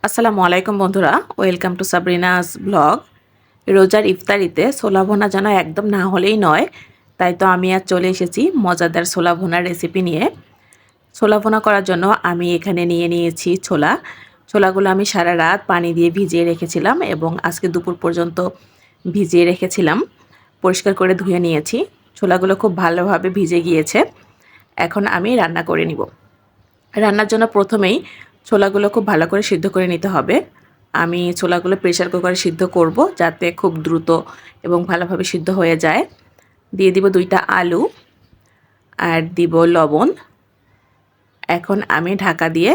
আসসালামু আলাইকুম বন্ধুরা, ওয়েলকাম টু সাবরিনাস ব্লগ। রোজার ইফতারিতে ছোলা ভুনা যেন একদম না হলেই নয়, তাই তো আমি আজ চলে এসেছি মজাদার ছোলা ভুনার রেসিপি নিয়ে। ছোলা ভুনা করার জন্য আমি এখানে নিয়ে নিয়েছি ছোলাগুলো আমি সারা রাত পানি দিয়ে ভিজিয়ে রেখেছিলাম এবং আজকে দুপুর পর্যন্ত ভিজিয়ে রেখেছিলাম। পরিষ্কার করে ধুয়ে নিয়েছি। ছোলাগুলো খুব ভালোভাবে ভিজে গিয়েছে। এখন আমি রান্না করে নিব। রান্নার জন্য প্রথমেই ছোলাগুলো খুব ভালো করে সিদ্ধ করে নিতে হবে। আমি ছোলাগুলো প্রেসার কুকারে সিদ্ধ করব যাতে খুব দ্রুত এবং ভালোভাবে সিদ্ধ হয়ে যায়। দিয়ে দিব 2টা আলু আর দিব লবণ। এখন আমি ঢাকা দিয়ে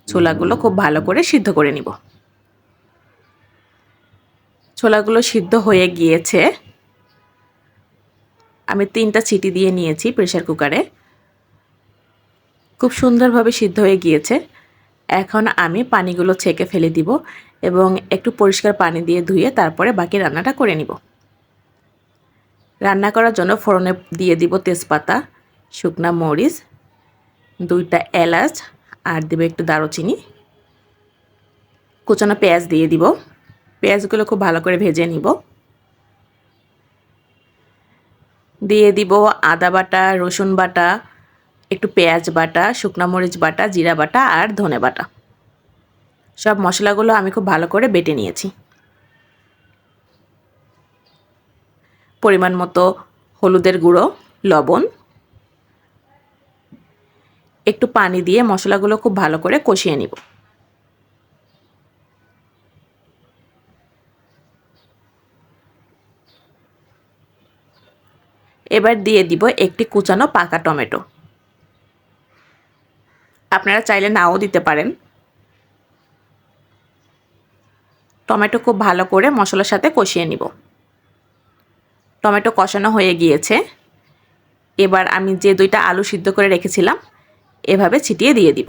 ছোলাগুলো খুব ভালো করে সিদ্ধ করে নিব। ছোলাগুলো সিদ্ধ হয়ে গিয়েছে। আমি 3টা সিটি দিয়ে নিয়েছি প্রেসার কুকারে। খুব সুন্দরভাবে সিদ্ধ হয়ে গিয়েছে। এখন আমি পানিগুলো ছেঁকে ফেলে দিব এবং একটু পরিষ্কার পানি দিয়ে ধুয়ে তারপরে বাকি রান্নাটা করে নিব। রান্না করার জন্য ফোড়নে দিয়ে দিব তেজপাতা, শুকনা মরিচ, 2টা এলাচ আর দিব একটু দারুচিনি। কুচানো পেঁয়াজ দিয়ে দিব। পেঁয়াজগুলো খুব ভালো করে ভেজে নিব। দিয়ে দিব আদা বাটা, রসুন বাটা, একটু পেঁয়াজ বাটা, শুকনা মরিচ বাটা, জিরা বাটা আর ধনে বাটা। সব মশলাগুলো আমি খুব ভালো করে বেটে নিয়েছি। পরিমাণ মতো হলুদের গুঁড়ো, লবণ, একটু পানি দিয়ে মশলাগুলো খুব ভালো করে কষিয়ে নিব। এবার দিয়ে দিব একটি কুচানো পাকা টমেটো। আপনারা চাইলে নাও দিতে পারেন। টমেটো খুব ভালো করে মশলার সাথে কষিয়ে নিব। টমেটো কষানো হয়ে গিয়েছে। এবার আমি যে 2টা আলু সিদ্ধ করে রেখেছিলাম এভাবে ছিটিয়ে দিয়ে দিব।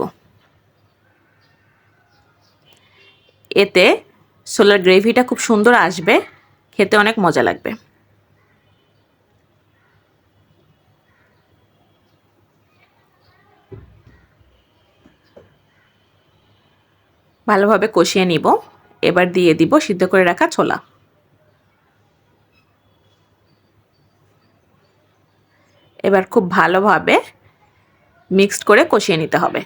এতে ছোলার গ্রেভিটা খুব সুন্দর আসবে, খেতে অনেক মজা লাগবে। ভালোভাবে কষিয়ে নিব। এবার দিয়ে দিব সিদ্ধ করে রাখা ছোলা। এবার খুব ভালোভাবে মিক্সড করে কষিয়ে নিতে হবে।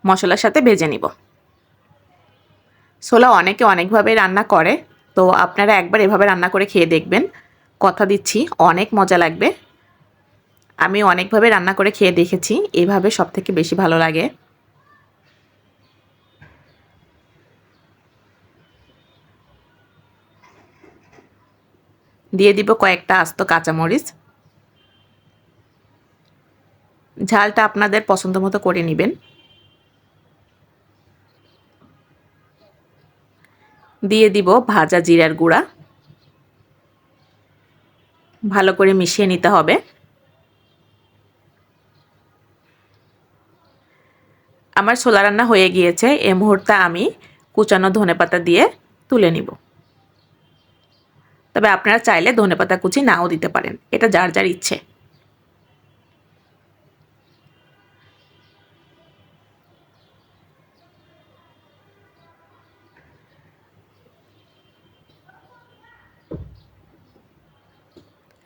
মশলার সাথে ভেজে নিব। ছোলা অনেকে অনেকভাবে রান্না করে, তো আপনারা একবার এভাবে রান্না করে খেয়ে দেখবেন। কথা দিচ্ছি অনেক মজা লাগবে। আমি অনেকভাবে রান্না করে খেয়ে দেখেছি, এভাবে সবথেকে বেশি ভালো লাগে। দিয়ে দিব কয়েকটা আস্ত কাঁচামরিচ। ঝালটা আপনাদের পছন্দ মতো করে নেবেন। দিয়ে দিব ভাজা জিরার গুঁড়া। ভালো করে মিশিয়ে নিতে হবে। আমার ছোলা রান্না হয়ে গিয়েছে। এই মুহূর্তে আমি কুচানো ধনেপাতা দিয়ে তুলে নিব। তবে আপনারা চাইলে ধনেপাতা কুচি নাও দিতে পারেন, এটা যার যার ইচ্ছে।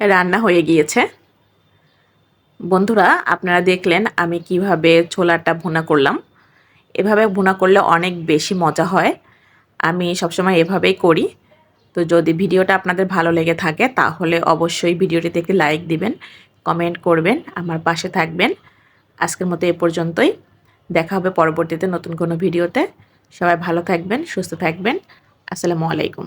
রান্না হয়ে গিয়েছে। বন্ধুরা, আপনারা দেখলেন আমি কিভাবে ছোলাটা ভুনা করলাম। এভাবে ভুনা করলে অনেক বেশি মজা হয়। আমি সবসময় এভাবেই করি। তো যদি ভিডিওটা আপনাদের ভালো লেগে থাকে তাহলে অবশ্যই ভিডিওটিতে একটি লাইক দিবেন, কমেন্ট করবেন, আমার পাশে থাকবেন। আজকের মতো এ পর্যন্তই। দেখা হবে পরবর্তীতে নতুন কোনো ভিডিওতে। সবাই ভালো থাকবেন, সুস্থ থাকবেন। আসসালামু আলাইকুম।